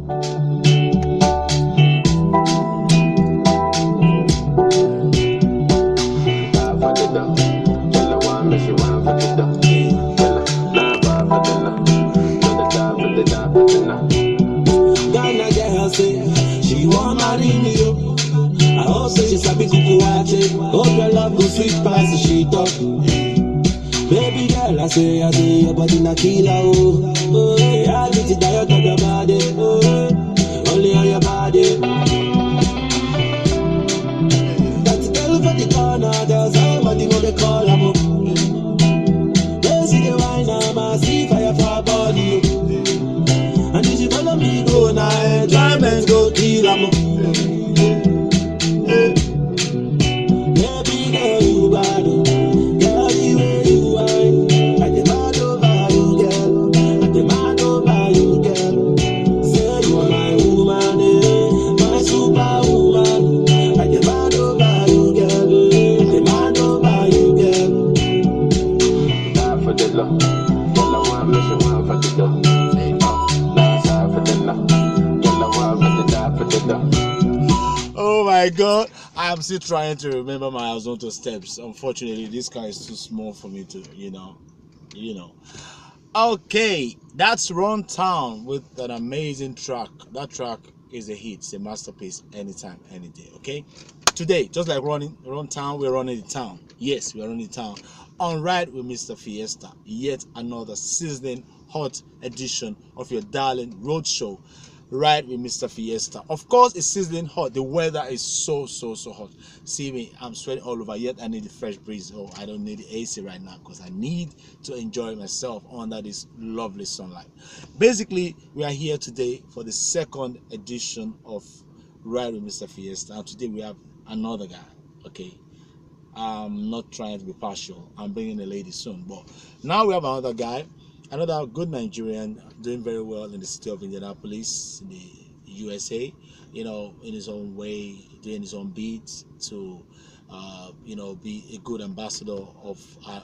Ghana girl say she want marry me, yo. I hope say she sabi kukuwache. Hope your love go sweet past the she talk. Baby girl, I say your body na killer, oh. Oh, I need to diet of your body, oh. Only on your body. That girl for the corner, there's somebody what they call her, oh. They see the wine, I see fire for her body, oh. And if you follow me, go now, enjoyment go kill am. Baby girl, you bad, girl, the way you whine. I demand over you, girl. I demand over you, girl. Say you are my woman, my superwoman. I demand over you, girl. I demand over you, girl. Die for the love, girl, I want me, she want for the love. Oh my god, I'm still trying to remember my horizontal steps. Unfortunately, this car is too small for me to, you know. Okay, that's Run Town with an amazing track. That track is a hit, it's a masterpiece, anytime, any day. Okay, today, just like Run Town, we're running the town. Yes, we're running the town on Ride with Mr Fiesta. Yet another sizzling hot edition of your darling road show, Ride with Mr Fiesta. Of course, it's sizzling hot. The weather is so hot. See me, I'm sweating all over. Yet I need the fresh breeze. Oh, I don't need the AC right now because I need to enjoy myself under this lovely sunlight. Basically, we are here today for the second edition of Ride with Mr Fiesta. And today we have another guy. Okay, I'm not trying to be partial. I'm bringing a lady soon, but now we have another guy. Another good Nigerian doing very well in the city of Indianapolis in the USA, you know, in his own way, doing his own beats to, you know, be a good ambassador of our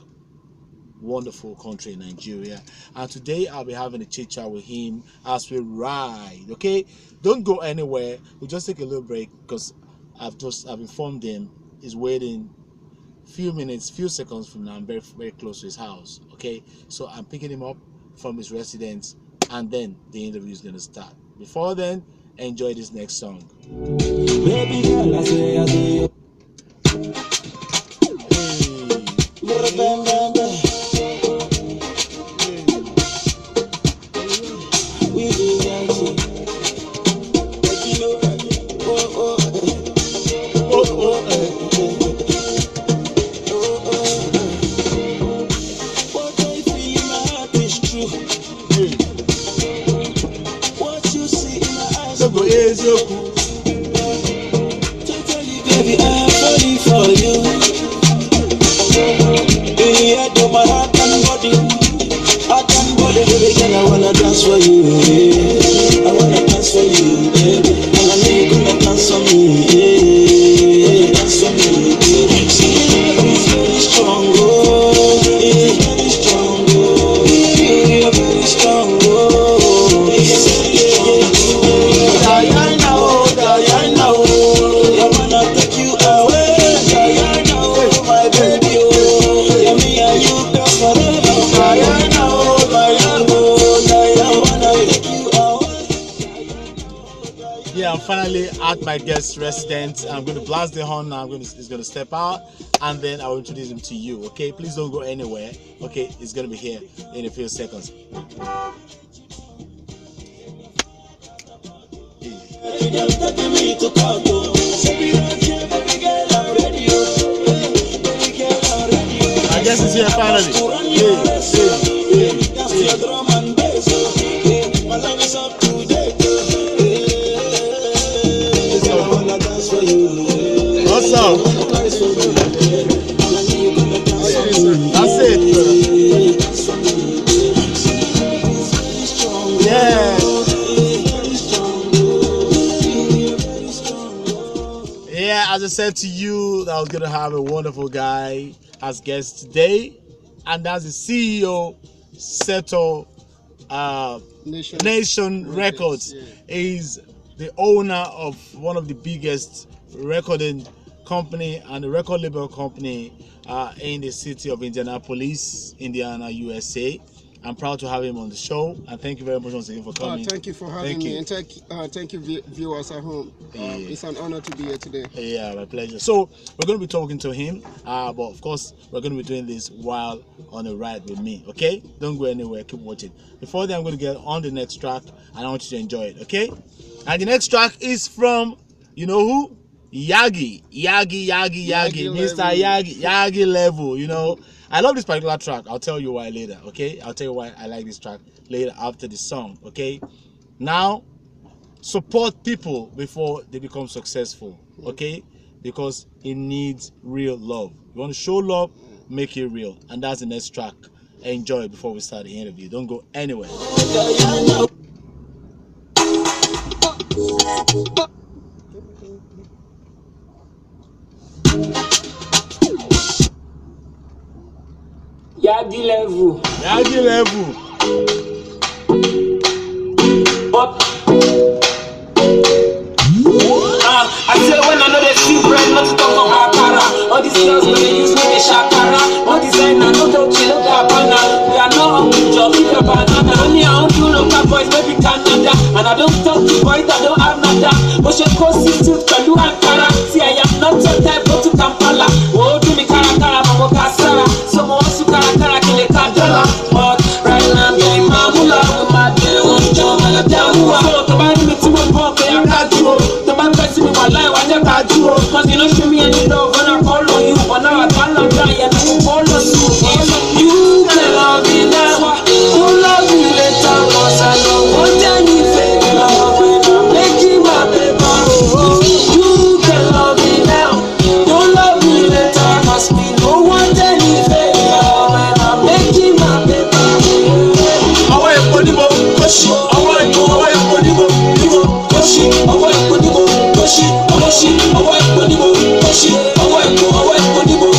wonderful country, Nigeria. And today I'll be having a chit chat with him as we ride. Okay, don't go anywhere. We'll just take a little break because I've informed him he's waiting few seconds from now. I'm very close to his house. Okay, so I'm picking him up from his residence and then the interview is going to start. Before then, enjoy this next song. Baby girl, I say baby, I'm falling for you. Yeah, do my heart and body, baby girl, I wanna dance for you. Yeah. I wanna dance for you, baby. And I know you're gonna dance for me. Yeah. Dance for me. Yeah. See, love is very strong, oh. Yeah, very strong, oh. You're very strong, oh. Yeah, very strong, oh. Diana, oh, Diana, oh. I wanna take you away. Diana, oh, my baby, oh. Yeah, me and you go forever. Diana, oh, Diana, oh, Diana, I wanna take you away. Yeah, I'm finally at my guest residence. I'm going to blast the horn now. He's going to step out and then I'll introduce him to you. Okay, please don't go anywhere. Okay, he's going to be here in a few seconds. I guess it's here finally. What's up? That's it. Yeah. Yeah, as I said to you, I was going to have a wonderful guy as guest today, and that's the CEO, Seto, Nation Records. Yeah. Is the owner of one of the biggest recording company and the record label company in the city of Indianapolis, Indiana, USA. I'm proud to have him on the show, and thank you very much once again for coming. Thank you for having me, and thank you viewers at home. It's an honor to be here today. Yeah, my pleasure. So we're going to be talking to him, but of course we're going to be doing this while on a ride with me. Okay, don't go anywhere. Keep watching. Before then, I'm going to get on the next track, and I want you to enjoy it. Okay, and the next track is from, you know who? Yagi, Mr. Yagi Level. You know, I love this particular track. I'll tell you why later. Okay, I'll tell you why I like this track later after the song. Okay, now support people before they become successful. Okay, because it needs real love. You want to show love, make it real, and that's the next track. Enjoy it before we start the interview. Don't go anywhere. Yagi level. I say when I know they see bread, not to talk about para. All these girls when they use me, they shakara. No designer, no touchy, no cabana. We are not on the job, keep your banana. Only I don't do local boys, maybe Canada. And I don't talk to boys that don't have nada. But she calls it to Kalu Ankara. See, I am not your type, go to Kampala. Oh, do me karakara, mamo kasara. So mo wasu karakara, kile kadala. But right now I'm getting mamula. With my dear one, John, I got down. So, to buy me to my pocket, I got you. To buy me my life, I just got you. Cause you don't show me any love when I call on you. But now I can't die and I will call on you. You can love me now. Don't love me later, cause I don't want any favor. When I'm making my paper. You can love me now. Don't love me later, cause we don't want any favor. When I'm making my paper. I want a body more, push it. I want a body more, push it. I want a body more, push it. I want a body more, push it. I want a body more,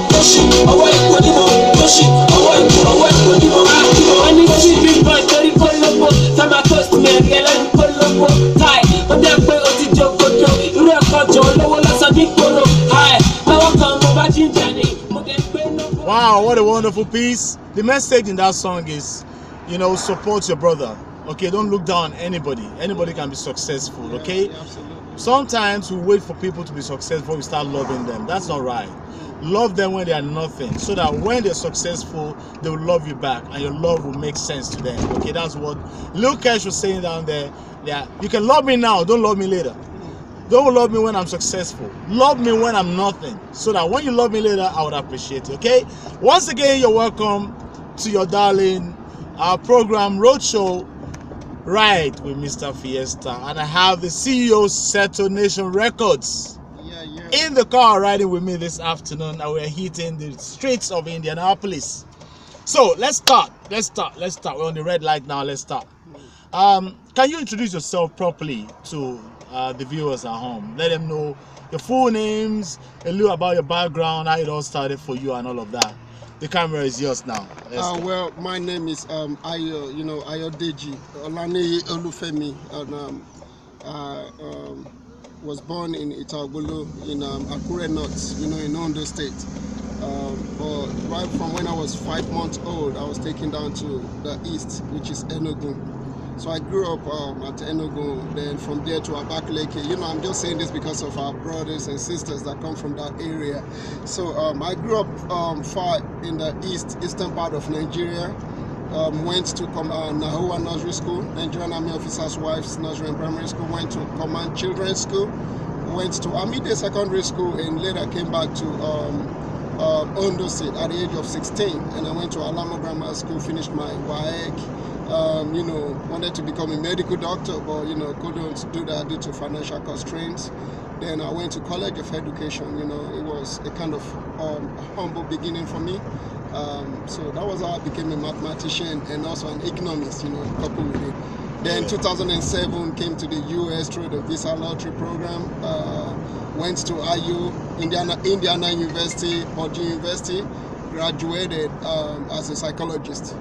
push it. I want a body more, push it. I want a body more. I need to see big boy, dirty pull up. Time I toast me, I like pull up. Tie, but that boy on the joke, you record your low, that's a big polo. Hi, now I come over Jinjani. Wow, what a wonderful piece. The message in that song is, you know, support your brother. Okay, don't look down on anybody. Anybody can be successful, okay? Yeah, absolutely. Sometimes we wait for people to be successful before we start loving them. That's not right. Love them when they are nothing, so that when they're successful, they will love you back, and your love will make sense to them. Okay, that's what Lil Cash was saying down there. Yeah, you can love me now, don't love me later. Don't love me when I'm successful. Love me when I'm nothing, so that when you love me later, I would appreciate it. Okay? Once again, you're welcome to your darling program Roadshow Ride with Mr Fiesta, and I have the CEO Seto Nation Records in the car riding with me this afternoon, and we're hitting the streets of Indianapolis. So let's start. We're on the red light now. Let's start. Can you introduce yourself properly to the viewers at home? Let them know your full names, a little about your background, how it all started for you, and all of that. The camera is yours now. Well, my name is Ayodeji, Olaniyi Olufemi, and was born in Itagbolo in Akure North, in Ondo State. But right from when I was 5 months old, I was taken down to the east, which is Enugu. So I grew up at Enugu, then from there to Abakaliki. I'm just saying this because of our brothers and sisters that come from that area. So I grew up far in the eastern part of Nigeria. Went to Nahua Nursery School, Nigerian Army Officers' Wives Nursery and Primary School. Went to Command Children's School. Went to Amide Secondary School, and later came back to Ondo State at the age of 16. And I went to Alamo Grammar School, finished my WAEC. Wanted to become a medical doctor, but couldn't do that due to financial constraints. Then I went to College of Education. It was a kind of humble beginning for me. So that was how I became a mathematician and also an economist, coupled with it. Then 2007 came to the US through the visa lottery program. Went to Indiana University, Purdue University. Graduated as a psychologist.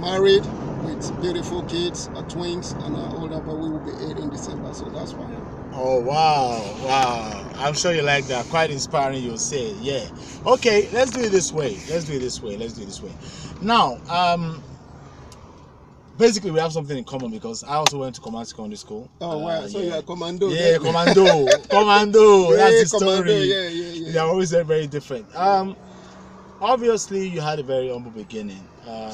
Married, with beautiful kids, twins, and older, but we will be 8 in December, so that's why. Oh wow! I'm sure you like that. Quite inspiring, you'll say. Yeah. Okay, let's do it this way. Now, basically, we have something in common because I also went to Command Secondary School. Oh wow! So you're a commando. Yeah, then. commando. That's the Commando, story. yeah. They're always very, very different. Obviously, you had a very humble beginning.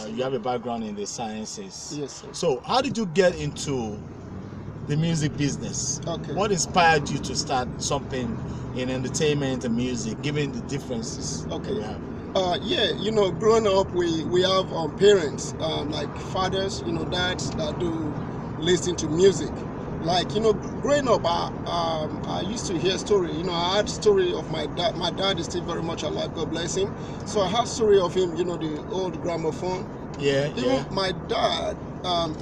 You have a background in the sciences. Yes, sir. So, how did you get into the music business? Okay. What inspired you to start something in entertainment and music, given the differences that we have? Yeah, growing up, we have parents, like fathers, dads that do listen to music. Like, growing up, I used to hear story. I had story of my dad. My dad is still very much alive, God bless him. So I had story of him, the old gramophone. Even my dad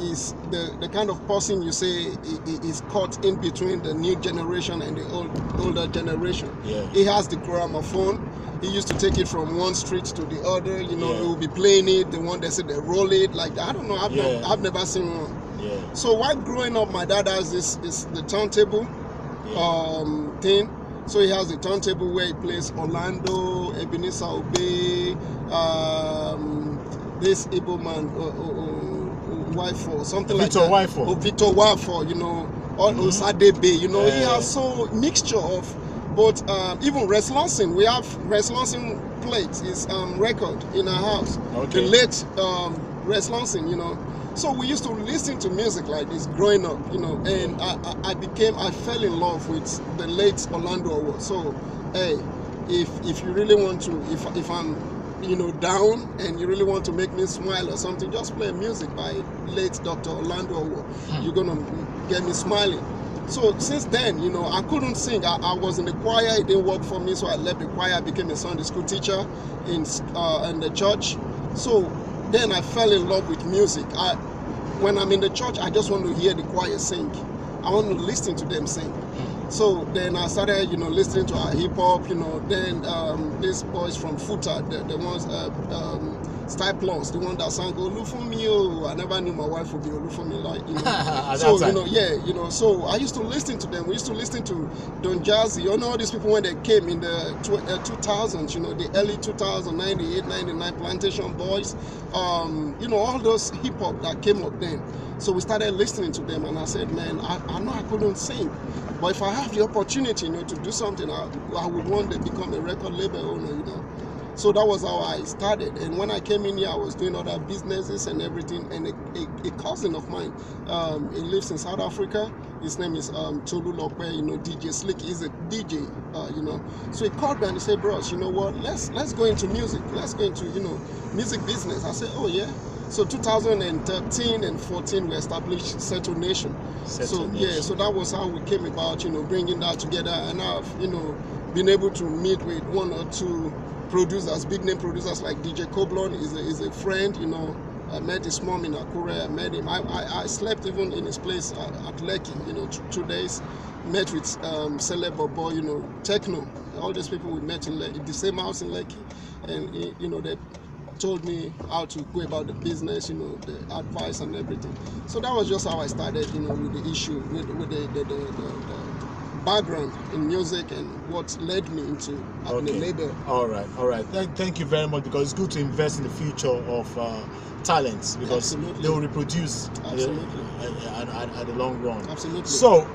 is the kind of person you say is caught in between the new generation and the older generation. Yeah. He has the gramophone. He used to take it from one street to the other. He will be playing it. The one they say they roll it. Like, I don't know. I've never seen one. Yeah. So while growing up, my dad has the turntable thing. So he has a turntable where he plays Orlando, Ebenezer Obey, this Igbo man, Wifo, something like that. Victor Wifo, Osadebe, he has so mixture of both, even Res Lawson. We have Res Lawson plates, his record in our house. Okay. The late Res Lawson, So we used to listen to music like this growing up, and I fell in love with the late Orlando Award. So, hey, if you really want to, if I'm, down and you really want to make me smile or something, just play music by late Dr. Orlando Award. You're gonna get me smiling. So since then, I couldn't sing. I was in the choir. It didn't work for me, so I left the choir. I became a Sunday school teacher in the church. So then I fell in love with music. When I'm in the church, I just want to hear the choir sing. I want to listen to them sing. So then I started, listening to our hip hop. Then these boys from Futa, the ones, Style Plus, the one that sang Olufemi. I never knew my wife would be Olufemi, So So I used to listen to them. We used to listen to Don Jazzy. All these people when they came in the 2000s. The early 2000s, 98, 99, Plantation Boys. All those hip hop that came up then. So we started listening to them, and I said, man, I know I couldn't sing, but if I have the opportunity, to do something, I would want to become a record label owner, So that was how I started. And when I came in here, I was doing other businesses and everything. And a cousin of mine, he lives in South Africa. His name is Tolu Lope, DJ Slick. He's a DJ, So he called me and he said, bros, you know what? Let's go into music. Let's go into, music business. I said, oh yeah. So 2013 and 14, we established Seto Nation. So that was how we came about, bringing that together. And I've, been able to meet with one or two producers, big name producers like DJ Koblon is a friend, I met his mom in Akure. I met him. I slept even in his place at Lekki, 2 days. Met with Celeb Bobo, Techno. All these people we met in the same house in Lekki. And, they told me how to go about the business, the advice and everything. So that was just how I started, with the issue, with the background in music and what led me into having a label. All right. Thank you very much, because it's good to invest in the future of talents, because they will reproduce at the long run. Absolutely. So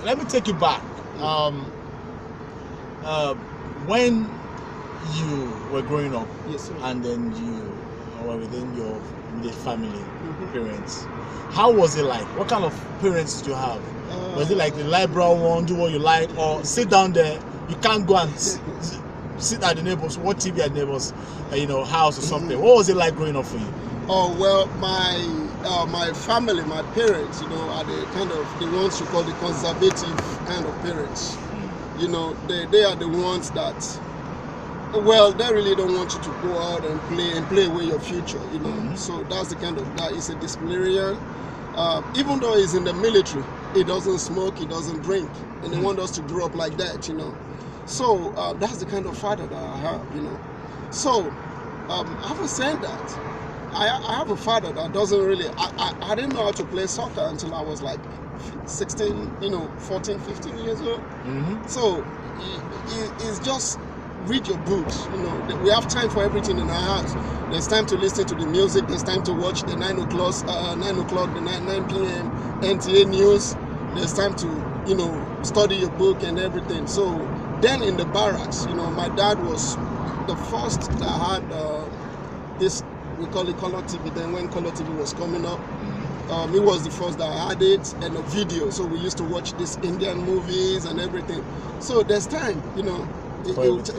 let me take you back. When you were growing up, yes, sir. And then you were within your immediate family, parents, how was it like? What kind of parents did you have? Was it like the liberal one, do what you like, or sit down there, you can't go and sit at the neighbors, watch TV at the neighbors, house or something? What was it like growing up for you? Oh well, my family, my parents, are the ones you call the conservative kind of parents. They are the ones that, well, they really don't want you to go out and play away your future, So that's the kind of guy. He's a disciplinarian. Even though he's in the military, he doesn't smoke, he doesn't drink, and they want us to grow up like that, So that's the kind of father that I have, So having said that, I have a father that doesn't really. I didn't know how to play soccer until I was like 16, 14, 15 years old. So it's just read your books. We have time for everything in our house. There's time to listen to the music. There's time to watch the 9 o'clock, the 9 p.m. NTA news. There's time to, study your book and everything. So then in the barracks, my dad was the first that had this, we call it color TV. Then when color TV was coming up, he was the first that had it, and a video. So we used to watch these Indian movies and everything. So there's time,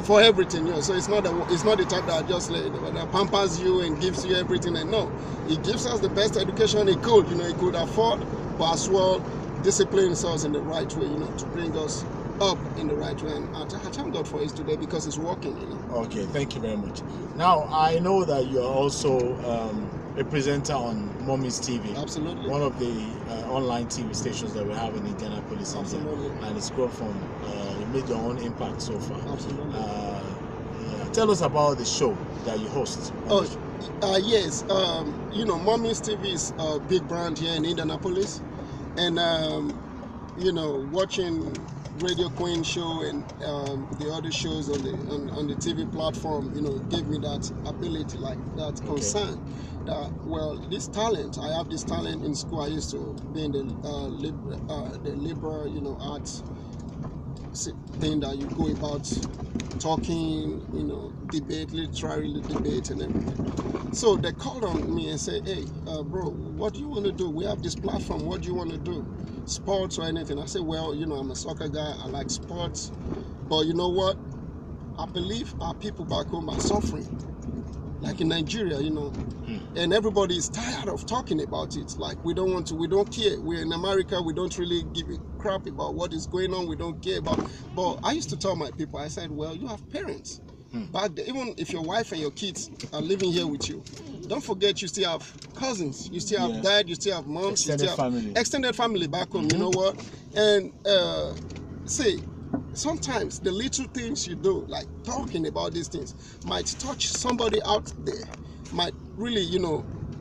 for everything. So it's not the type that just that pampers you and gives you everything. And no, he gives us the best education he could. He could afford, but as well disciplines us in the right way. To bring us up in the right way. And I thank God for it today because it's working. Okay, thank you very much. Now I know that you are also a presenter on Mommy's TV. Absolutely. One of the online TV stations that we have in Indianapolis. Absolutely. And it's grown from, you made your own impact so far. Absolutely. Tell us about the show that you host. Yes. Mommy's TV is a big brand here in Indianapolis. And, watching Radio Queen show and the other shows on the TV platform, gave me that ability, like that concern. That, well, this talent, I have this talent in school. I used to be in the liberal, arts thing that you go about talking, debate, literary debate and everything. So they called on me and said, hey, bro, what do you want to do? We have this platform. What do you want to do? Sports or anything? I said, well, I'm a soccer guy. I like sports. But you know what? I believe our people back home are suffering. Like in Nigeria, and everybody is tired of talking about it. Like we don't care. We're in America, we don't really give a crap about what is going on. We don't care about. But I used to tell my people, I said, well, you have parents. Back there, even if your wife and your kids are living here with you, don't forget you still have cousins, you still have dad, you still have moms, extended family back home. You know what? And sometimes the little things you do, like talking about these things, might touch somebody out there, might really,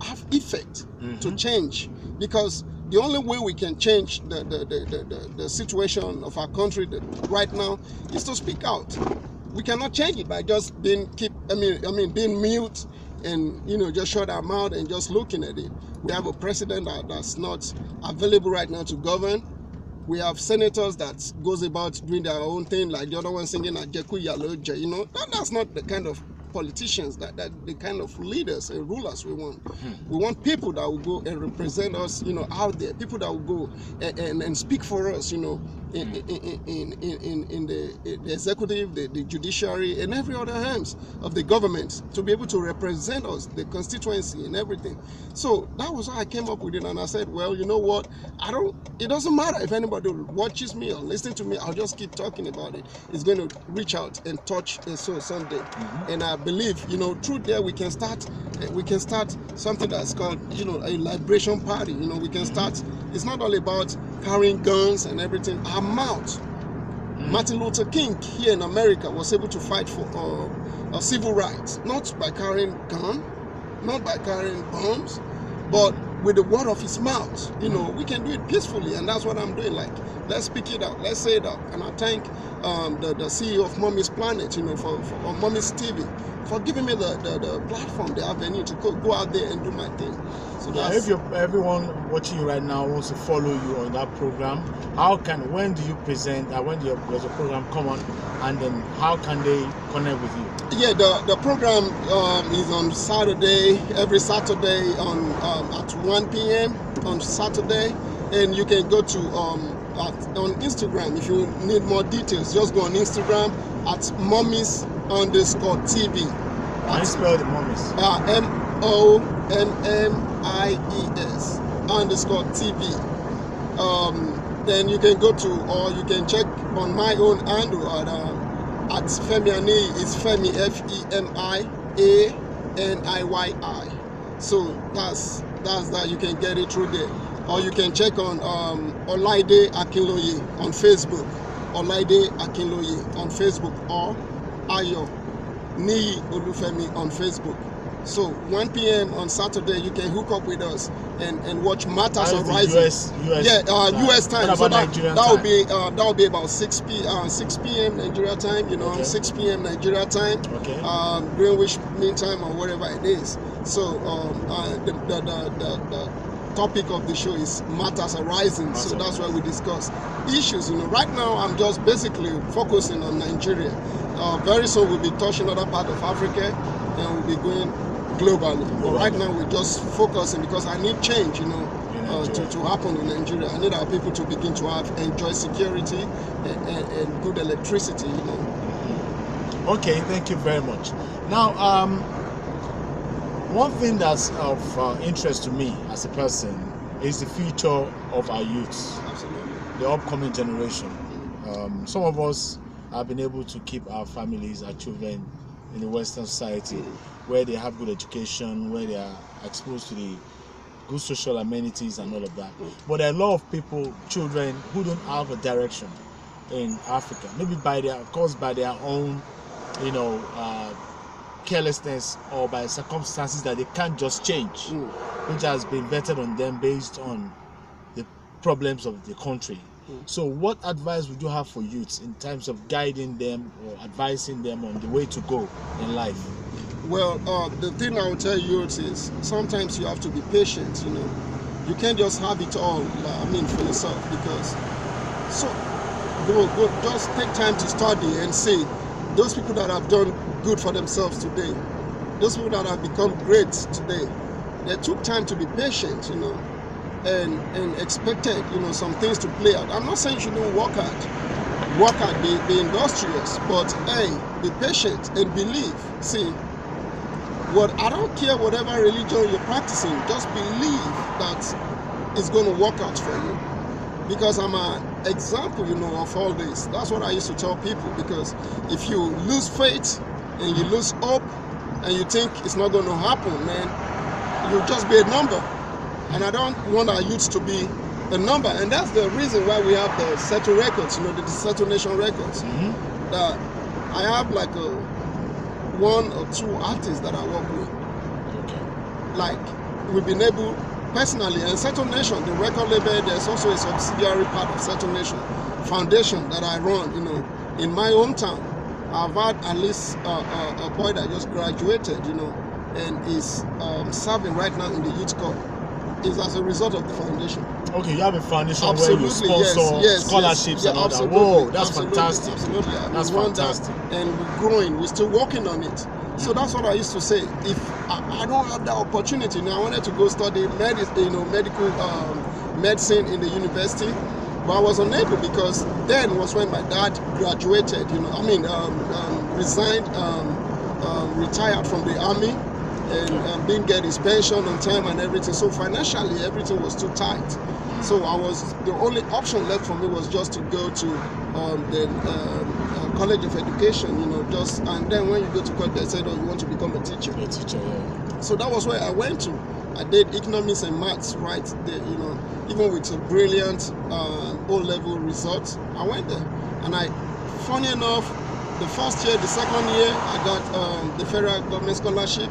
have effect to change. Because the only way we can change the situation of our country right now is to speak out. We cannot change it by just being mute and just shut our mouth and just looking at it. We have a president that's not available right now to govern. We have senators that goes about doing their own thing, like the other one singing Ajeku Yaloje. That's not the kind of politicians, that the kind of leaders and rulers we want. We want people that will go and represent us, out there. People that will go and speak for us, in the executive, the judiciary, and every other hands of the government, to be able to represent us, the constituency and everything. So that was how I came up with it, and I said, well, you know what? It doesn't matter if anybody watches me or listens to me. I'll just keep talking about it. It's going to reach out and touch a soul someday. And I believe, through there we can start something that's called, a liberation party. We can start. It's not all about carrying guns and everything. Our mouth. Martin Luther King here in America was able to fight for civil rights, not by carrying gun, not by carrying bombs, but with the word of his mouth. We can do it peacefully, and that's what I'm doing. Like, let's speak it out, let's say it out. And I thank the CEO of Mommy's Planet, for Mommy's TV, for giving me the platform, the avenue to go out there and do my thing. So if everyone watching you right now wants to follow you on that program, when do you present? When does the program come on, and then how can they connect with you? Yeah, the program is on Saturday, every Saturday at 1 p.m. on Saturday, and you can go to on Instagram if you need more details. Just go on Instagram at Mommies_TV. How do you spell the Mommies? MOMMIES_TV. Then you can go to, or you can check on my own handle at Femi Aniyi. It's Femi, FEMIANIYI. So that's that. You can get it through there, or you can check on Olaniyi Akinloye on Facebook. Olaniyi Akinloye on Facebook, or Ayodeji Olufemi on Facebook. So 1 p.m. on Saturday, you can hook up with us and watch Matters That is the Arising. US US time. What So about Nigerian that would time? be about 6 p.m. Nigeria time. You know, Okay. 6 p.m. Nigeria time. Okay. Greenwich Mean Time or whatever it is. So the topic of the show is Matters Arising. So that's where we discuss issues. You know, right now I'm just basically focusing on Nigeria. Very soon we'll be touching other part of Africa, and we'll be going globally. But right now we're just focusing because I need change, you know, to happen in Nigeria. I need our people to begin to enjoy security and good electricity, you know. Okay, thank you very much. Now, one thing that's of interest to me as a person is the future of our youth, Absolutely. the upcoming generation. Some of us have been able to keep our families, our children in the Western society, where they have good education, where they are exposed to the good social amenities and all of that. But there are a lot of people, children, who don't have a direction in Africa, maybe caused by their own, you know, carelessness or by circumstances that they can't just change, which has been vetted on them based on the problems of the country. So what advice would you have for youths in terms of guiding them or advising them on the way to go in life? Well, the thing I will tell youths is sometimes you have to be patient, you know. You can't just have it all, for yourself, because just take time to study and see those people that have done good for themselves today, those people that have become great today, they took time to be patient, you know, and expected, you know, some things to play out. I'm not saying you shouldn't work hard, be industrious, but hey, be patient and believe. See, I don't care whatever religion you're practicing, just believe that it's going to work out for you. Because I'm an example, you know, of all this. That's what I used to tell people, because if you lose faith and you lose hope and you think it's not going to happen, man, you'll just be a number. And I don't want our youths to be a number. And that's the reason why we have the Seto records, you know, the Seto Nation records. That I have like 1 or 2 artists that I work with. Okay. Like, we've been able, personally, and Seto Nation, the record label, there's also a subsidiary part of Seto Nation Foundation that I run, you know, in my hometown. I've had at least a boy that just graduated, you know, and is serving right now in the youth corps. Is as a result of the foundation. Okay, you have a foundation Absolutely, where you sponsor scholarships and all that. Whoa, that's fantastic. Absolutely. That's fantastic. And we're growing, we're still working on it. So that's what I used to say. If I don't have that opportunity, now I wanted to go study medicine in the university, but I was unable, because then was when my dad graduated, you know, resigned, retired from the army, and didn't get his pension on time and everything. So financially, everything was too tight. So the only option left for me was just to go to the College of Education, you know, and then when you go to college, they said, oh, you want to become a teacher. A teacher, yeah. So that was where I went to. I did economics and maths right there, you know, even with a brilliant O-level results, I went there. And funny enough, the first year, the second year, I got the federal government scholarship.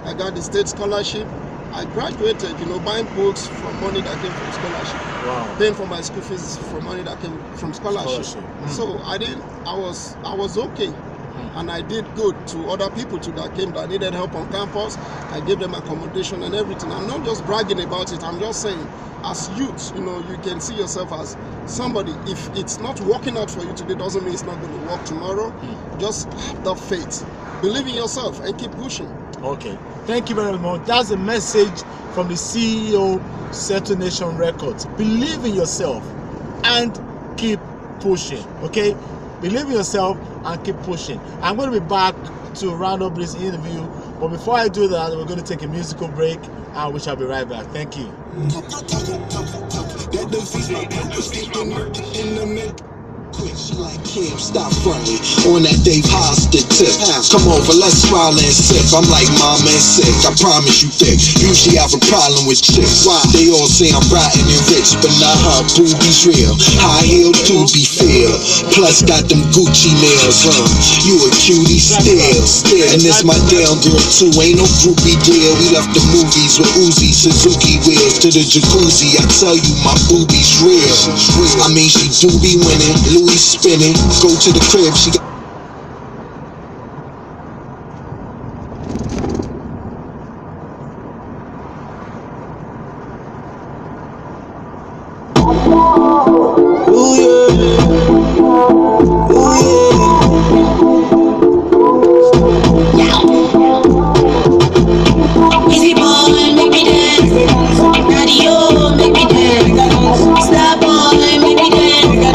I got the state scholarship. I graduated, you know, buying books from money that came from scholarship. Wow. Paying for my school fees from money that came from scholarship. So I was okay. And I did good to other people too that came that needed help on campus. I gave them accommodation and everything. I'm not just bragging about it. I'm just saying, as youth, you know, you can see yourself as somebody. If it's not working out for you today, doesn't mean it's not going to work tomorrow. Just have that faith. Believe in yourself and keep pushing. Okay. Thank you very much. That's a message from the CEO, Seto Nation Records. Believe in yourself and keep pushing. Okay? Believe in yourself and keep pushing. I'm going to be back to round up this interview, but before I do that, we're going to take a musical break and we shall be right back. Thank you. quick. She like Kim, stop fronting on that Dave Hosted tip. Come over, let's smile and sip. I'm like mom and sick, I promise you thick. Usually have a problem with chicks. They all say I'm rotten and rich, but not her boobies real. High heel to be fair. Plus got them Gucci nails, huh? You a cutie still. And this my damn girl too. Ain't no groupie deal. We left the movies with Uzi, Suzuki wheels to the jacuzzi. I tell you my boobies real. I mean she do be winning, Louis spinning. Go to the crib, she got Ooh yeah, ooh yeah. Easy boy, make me dance. Daddy, oh, make me dance. Star boy, make me dance.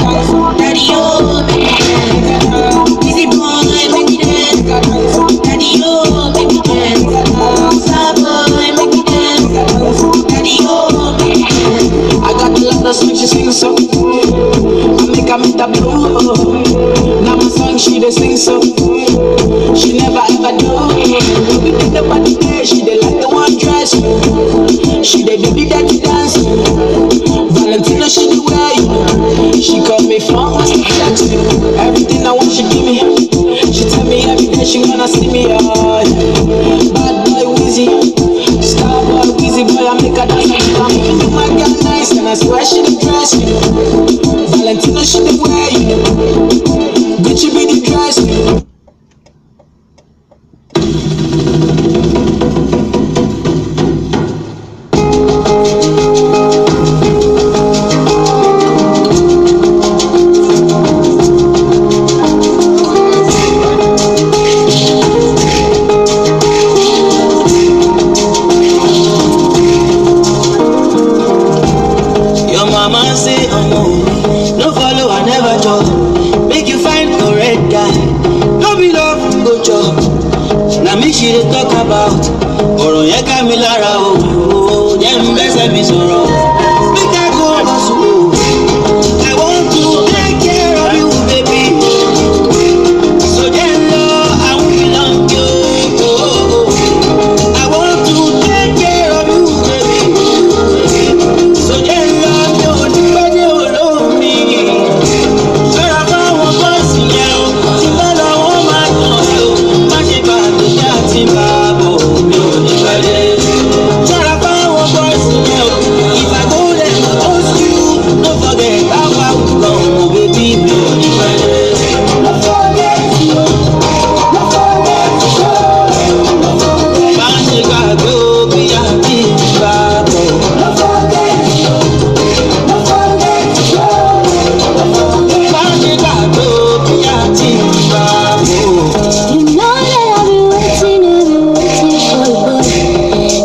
Daddy, oh, make me dance. Easy boy, make me dance. Daddy, oh, make me dance. Star boy, make me dance. Daddy, oh, make me dance. I got the love that's make she sing so. I make her meet the blue. Now my song she dey sing so. She never ever do. We did the body there, she dey like the one dress. She dey do the dirty dance. Valentina she dey wear you. She call me from everything I want she give me. She tell me every day she wanna see me. Oh, yeah. Bad boy Weezy, star boy Weezy boy I make her dance. I'm feeling my girl nice and I swear she dey dress me. Valentina she dey wear you. Gucci be the dress me. No follow, I never job. Make you find correct guy. No be love, go job. Now me she dey talk about. Ọ̀rọ̀ yẹn ká mi lára o. Jẹ́ n bẹ́sẹ̀ mi sọ̀rọ̀. Make I go hustle. I want to take care of you, baby. So jẹ́ n lọ, I won't belong you. I want to take care of you, baby. So jẹ́ n lọ, mi ò ní pẹ́ dé olómi. Ṣọ́ra fáwọn bọ́ọ̀sì yẹn o. Tí bá lọ wọ́n máa tàn ẹ́ o. Má ṣe bá àtúnṣe àti bàbá mi ò ní pẹ́ dé. Ṣọ́ra fáwọn bọ́ọ̀sì yẹn o. If I go there to toast you, no forget how I would come, oh baby, mi ò ní pẹ́ dé. No forget you, no forget you. Má ṣe gbàgbé o bí àti bàbá. No forget you, no forget you. Má ṣe gbàgbé o bí àti bàbá. You know that I've been waiting for you, boy.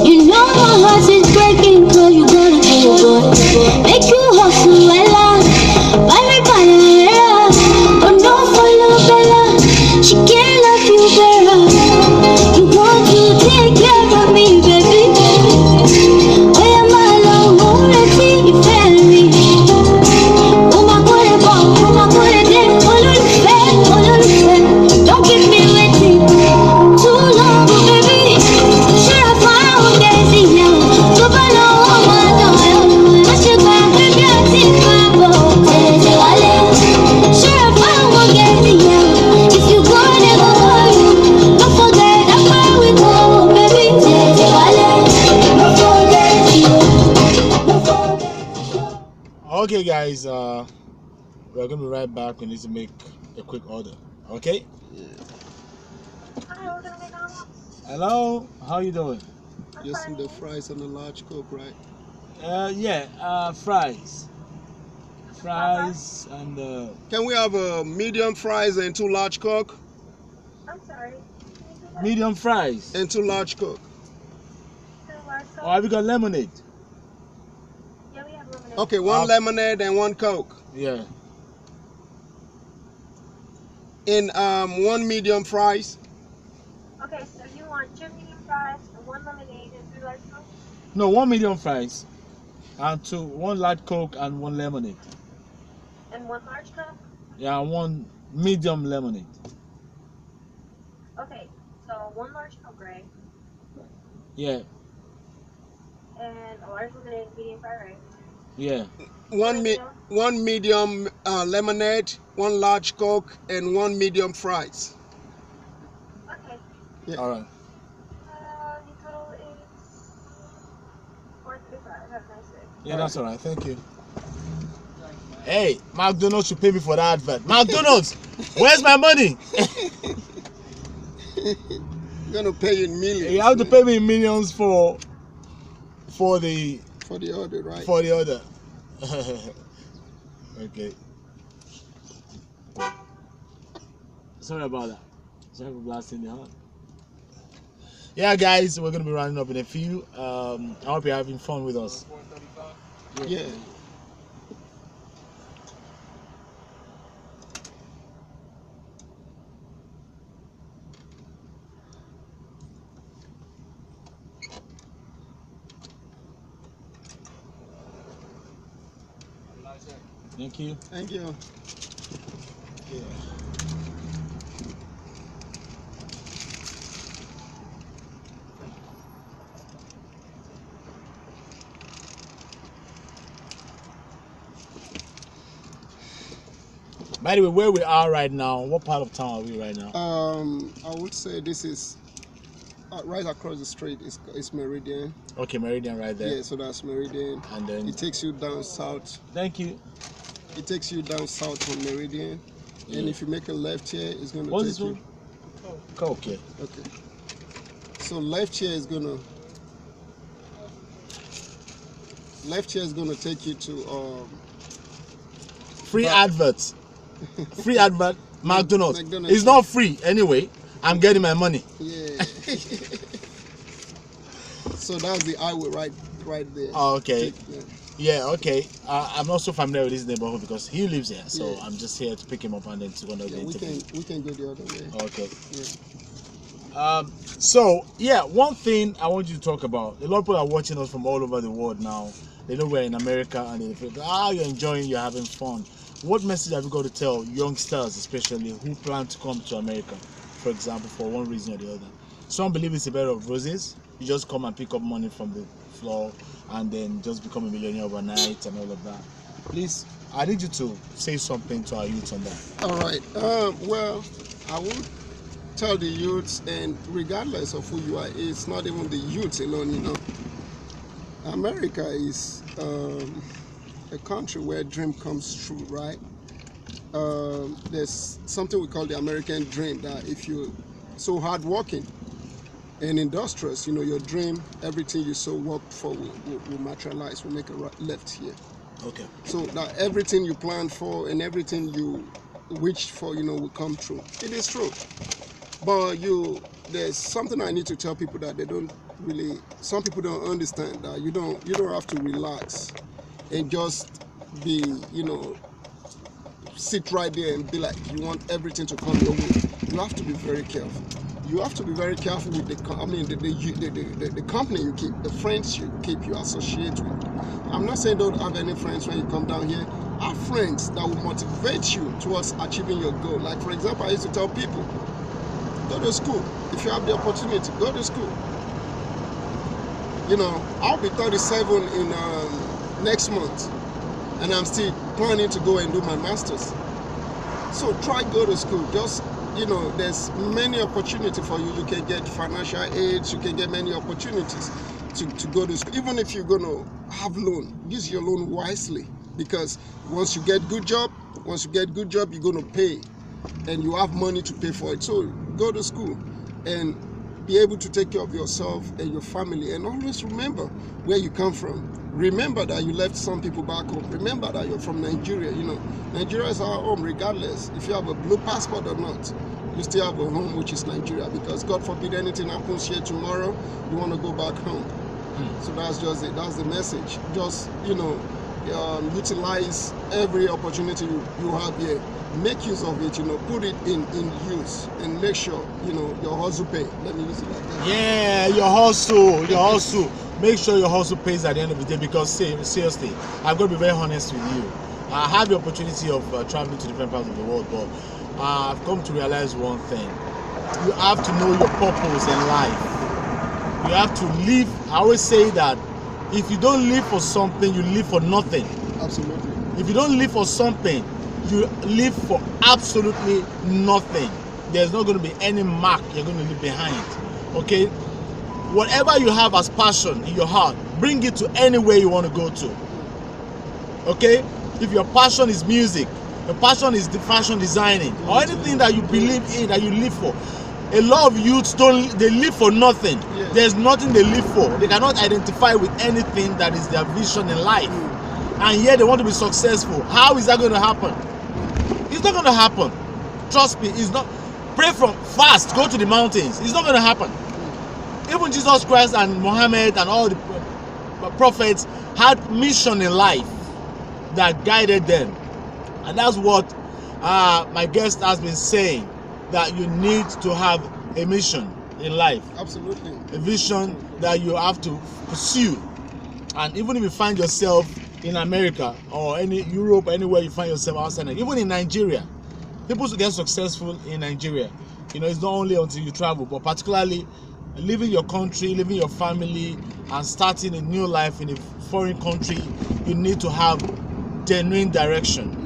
You know my heart is breaking, cause you gotta do, boy. Make you hustle, Ella. Buy me Panamera. But no follow Bella. She can't love you better. You want to take care of me, baby. Oh, yeah, my love, won't let you fail me. Oh, my God, don't keep me waiting too long, baby. Should I find daisy now? So follow my door. I should buy baby I think my boat. Should I find daisy now? If you go there, go for you. Don't forget that's where we go, baby. Don't forget you. Don't forget you. Okay, guys, we're gonna be right back. We need to make a quick order. Okay. Hello, how you doing? Just see the fries and the large Coke, right? Yeah, fries and Can we have a medium fries and 2 large Coke? I'm sorry. medium fries. And 2 large Coke. Or have you got lemonade? Yeah, we have lemonade. Okay, 1 lemonade and 1 Coke. Yeah. And 1 medium fries. Okay, so you want 2 medium fries, 1 lemonade, and 3 large Coke? No, 1 medium fries and 1 large Coke and 1 lemonade. And 1 large Coke? Yeah, I want medium lemonade. Okay, so 1 large Earl Grey Yeah, and a large lemonade, medium fry, right? yeah. Anything else? One medium lemonade, 1 large Coke, and 1 medium fries. Okay. Yeah. All right. The total is $4.35. Have a nice day. Yeah, that's all right. Thank you. Hey, McDonald's should pay me for that advert. McDonald's, where's my money? You're gonna pay in millions. You have to pay me millions for the order, right? for the order. Okay. Sorry about that. Sorry for blasting the heart. Yeah, guys, we're gonna be running up in a few. I hope you're having fun with us. Yeah. Thank you. Thank you. Yeah. By the way, where we are right now, what part of town are we right now? I would say this is right across the street is Meridian. Okay, Meridian right there. Yeah, so that's Meridian. And then It takes you down south. thank you. It takes you down south from Meridian. And if you make a left here, it's gonna What's take this you. one? Okay. Okay. So left here is gonna take you to Free adverts. Free advert. McDonald's. McDonald's. It's not free anyway. I'm getting my money. yeah. So that's the highway right there. Oh, okay. Yeah. Yeah, okay. I'm not so familiar with this neighborhood because he lives here, so Yeah. I'm just here to pick him up and then to conduct the Yeah, interview. we can go the other way. Okay. Yeah. So yeah, one thing I want you to talk about. A lot of people are watching us from all over the world now. They know we're in America and they feel, you're enjoying, you're having fun. What message have you got to tell youngsters, especially who plan to come to America, for example, for one reason or the other? Some believe it's a bed of roses. You just come and pick up money from the floor and then just become a millionaire overnight and all of that. Please, I need you to say something to our youth on that. All right. Well, I would tell the youths, and regardless of who you are, it's not even the youth alone, you know. America is a country where dream comes true, right? There's something we call the American dream, that if you're so hardworking and industrious, you know, your dream, everything you so work for will materialize, will make a left here. Okay. So that everything you plan for and everything you wish for, you know, will come true. It is true. But there's something I need to tell people that they don't really, some people don't understand, that you don't have to relax and just be, you know, sit right there and be like you want everything to come your way. You have to be very careful. You have to be very careful with the company you keep, the friends you keep, you associate with. I'm not saying don't have any friends when you come down here. Have friends that will motivate you towards achieving your goal. Like, for example, I used to tell people, go to school. If you have the opportunity, go to school. You know, I'll be 37 in next month, and I'm still planning to go and do my master's. So try go to school. Just, you know, there's many opportunities for you. You can get financial aids. You can get many opportunities to go to school. Even if you're going to have loan, use your loan wisely, because once you get good job, you're going to pay, and you have money to pay for it. So go to school and be able to take care of yourself and your family, and always remember where you come from. Remember that you left some people back home. Remember that you're from Nigeria. You know, Nigeria is our home regardless. If you have a blue passport or not, you still have a home, which is Nigeria, because God forbid anything happens here tomorrow, you want to go back home. So that's just it. That's the message. Just, you know, utilize every opportunity you have here. Make use of it, you know, put it in use, and make sure, you know, your hustle pay. Let me use it like that. Yeah, your hustle. Make sure your hustle pays at the end of the day, because seriously, I've got to be very honest with you. I have the opportunity of traveling to different parts of the world, but I've come to realize one thing. You have to know your purpose in life. You have to live. I always say that if you don't live for something, you live for nothing. Absolutely. If you don't live for something, you live for absolutely nothing. There's not going to be any mark you're going to leave behind. Okay? Whatever you have as passion in your heart, bring it to anywhere you want to go to. Okay? If your passion is music, your passion is the fashion designing, or anything that you believe in, that you live for. A lot of youths they live for nothing. Yes. There's nothing they live for. They cannot identify with anything that is their vision in life. And yet they want to be successful. How is that going to happen? It's not going to happen. Trust me, it's not. Pray from fast, go to the mountains. It's not going to happen. Even Jesus Christ and Muhammad and all the prophets had mission in life that guided them. And that's what my guest has been saying, that you need to have a mission in life. Absolutely. A vision that you have to pursue. And even if you find yourself in America or any Europe, anywhere you find yourself outside, even in Nigeria, people who get successful in Nigeria, it's not only until you travel, but particularly leaving your country, leaving your family, and starting a new life in a foreign country, you need to have genuine direction.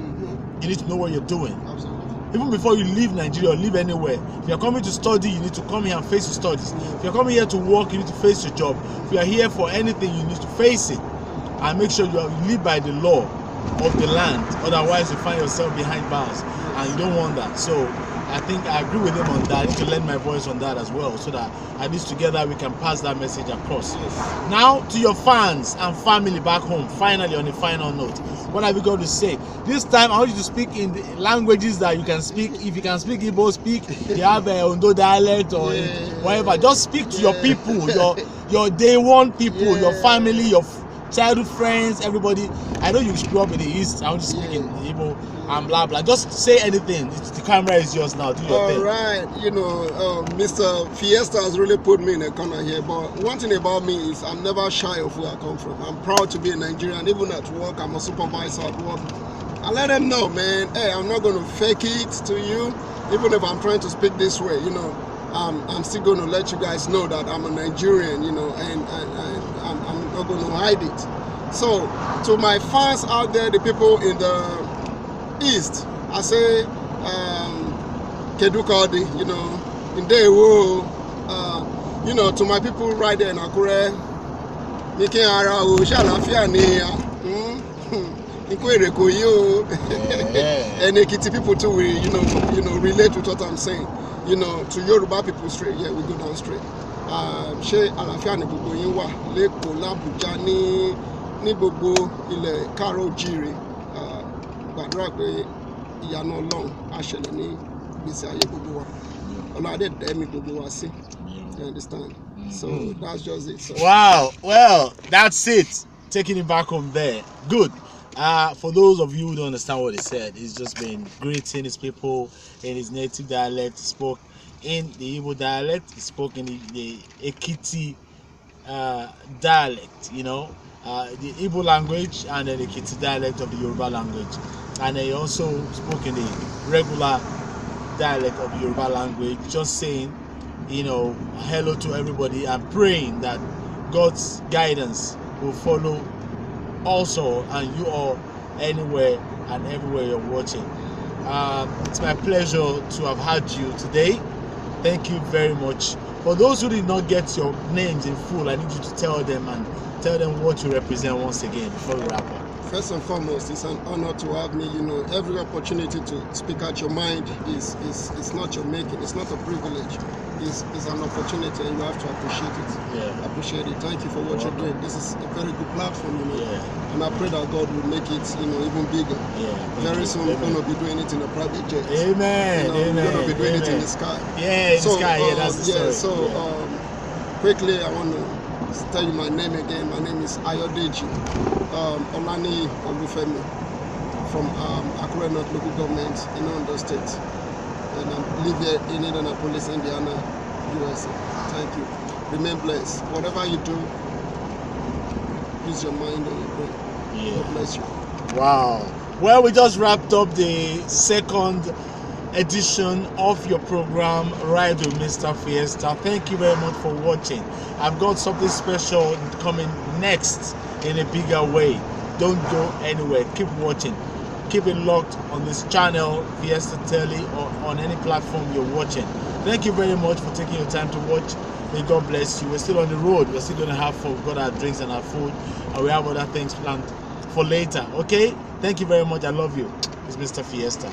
You need to know what you're doing. Absolutely. Even before you leave Nigeria or leave anywhere, if you're coming to study, you need to come here and face your studies. If you're coming here to work, you need to face your job. If you are here for anything, you need to face it and make sure you live by the law of the land. Otherwise, you find yourself behind bars, and you don't want that. So I think I agree with him on that. I need to lend my voice on that as well, so that at least together we can pass that message across. Yes. Now, to your fans and family back home, finally, on a final note, what have you got to say? This time, I want you to speak in the languages that you can speak. If you can speak Igbo, speak. You have a Ondo dialect or whatever. Just speak to your people, your day one people, your family, your childhood friends, everybody. I know you grew up in the East. I want to speak in Igbo and blah blah. Just say anything. The camera is yours now. Do your thing. All right. Mr. Fiesta has really put me in a corner here. But one thing about me is I'm never shy of where I come from. I'm proud to be a Nigerian. Even at work, I'm a supervisor at work. I let them know, man. Hey, I'm not going to fake it to you. Even if I'm trying to speak this way, I'm still going to let you guys know that I'm a Nigerian, and I'm not going to hide it. So, to my fans out there, the people in the East, I say, Kedukadi, in Dewo, to my people right there in Akure, Miki Ara, Shalafia Nia, Inkwere Koyo, and Ekiti people too, relate with what I'm saying. To Yoruba people straight, we go down straight. Ṣé àlàáfíà ní gbogbo yín wà lẹ́kọ̀ọ́ l'Àbújá ní gbogbo ilẹ̀ káàárọ̀ oòjíire, gbàdúrà pé ìyanu Ọlọ́run á ṣẹlẹ̀ ní ìgbésí ayé gbogbo wa. Ọlọ́run á dẹ̀ dá ẹ̀mí gbogbo wa sí. You understand? So that's just it. So. Wow, well, that's it. Taking it back home there. Good. For those of you who don't understand what he said, he's just been greeting his people in his native dialect. He spoke in the Igbo dialect, he spoke in the Ekiti dialect, the Igbo language, and then the Ekiti dialect of the Yoruba language. And he also spoke in the regular dialect of the Yoruba language, just saying, hello to everybody and praying that God's guidance will follow also, and you all anywhere and everywhere you're watching. It's my pleasure to have had you today. Thank you very much. For those who did not get your names in full, I need you to tell them what you represent once again before we wrap up. First and foremost, it's an honor to have me. Every opportunity to speak out your mind is not your making. It's not a privilege. It's an opportunity, and you have to appreciate it. Yeah. Appreciate it. Thank you for what you're doing. This is a very good platform, Yeah. And I pray that God will make it, even bigger. Yeah. Very soon, we're going to be doing it in a private jet. Amen. We're going to be doing it in Amen. the sky. Yeah, in the sky. Yeah, that's the story. Quickly, I want to tell you my name again. My name is Ayodeji, Olaniyi Olufemi, from Akure North Local Government in Ondo State. And I live here in Indianapolis, Indiana, USA. Thank you. Remain blessed. Whatever you do, use your mind and your brain. Yeah. God bless you. Wow. Well, we just wrapped up the second edition of your program, Ride with Mr. Fiesta. Thank you very much for watching. I've got something special coming next in a bigger way. Don't go anywhere. Keep watching. Keep it locked on this channel, Fiesta Telly, or on any platform you're watching. Thank you very much for taking your time to watch. May God bless you. We're still on the road. We're still going to have fun. We've got our drinks and our food, and we have other things planned for later. Okay? Thank you very much. I love you. It's Mr. Fiesta.